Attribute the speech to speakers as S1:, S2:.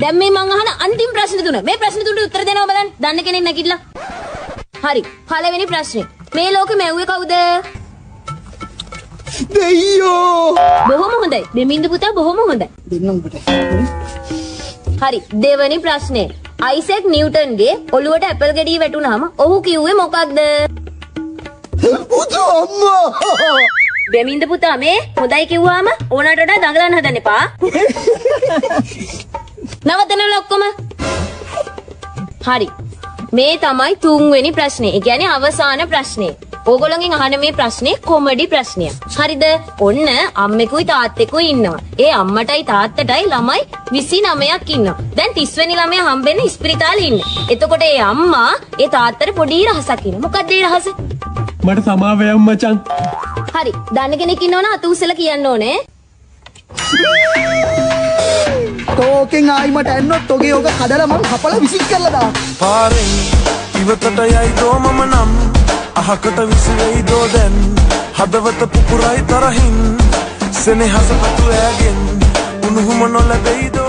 S1: දැන් මේ මං අහන අන්තිම ප්‍රශ්න තුන. මේ ප්‍රශ්න තුනට උත්තර දෙනවා බලන්න. දන්න කෙනෙක් නැගිටලා. හරි. පළවෙනි ප්‍රශ්නේ. මේ ලෝකෙ මැව්වේ කවුද?
S2: දෙයියෝ.
S1: බොහොම හොඳයි. දෙමින්ද පුතා බොහොම හොඳයි.
S2: දෙන්නම් පුතේ.
S1: හරි. දෙවෙනි ප්‍රශ්නේ. අයිසැක් නිව්ටන්ගේ ඔළුවට ඇපල් ගෙඩිය වැටුනහම ඔහු කිව්වේ මොකක්ද?
S2: උතු අම්මා.
S1: දෙමින්ද පුතා මේ හොඳයි කිව්වාම ඕනට වඩා දඟලන්න හදන්න එපා. නවත්තනවල ඔක්කොම. හරි. මේ තමයි තුන්වෙනි ප්‍රශ්නේ. ඒ කියන්නේ අවසාන ප්‍රශ්නේ. ඕගොල්ලෝගෙන් අහන මේ ප්‍රශ්නේ කොමඩි ප්‍රශ්නයක්. හරිද? ඔන්න අම්මෙකුයි තාත්තෙකුයි ඉන්නවා. ඒ අම්මටයි තාත්තටයි ළමයි 29ක් ඉන්නවා. දැන් 30 වෙනි ළමයා හම්බෙන්න ඉස්පිරිතාලේ ඉන්නේ. එතකොට ඒ අම්මා ඒ තාත්තට පොඩි රහසක් ඉන්නවා. මොකක්ද ඒ රහස?
S3: මට සමාව වෙයම් මචං.
S1: හරි. දන්න කෙනෙක් ඉන්නවනම් අත උස්සලා කියන්න ඕනේ.
S2: තෝකෙන් ආයිමට ඇන්නොත් ඔගේ ඔක කඩලා මං කපලා විසික් කරලා දාන්න.
S4: පාරෙන් ඉවතට යයි දෝ මම නම් අහකට විසිරෙයි දෝ දැන් හදවත පුපුරයි තරහින් සෙනෙහස පතු ඇගෙන් උණුහුම නොලැබෙයි දෝ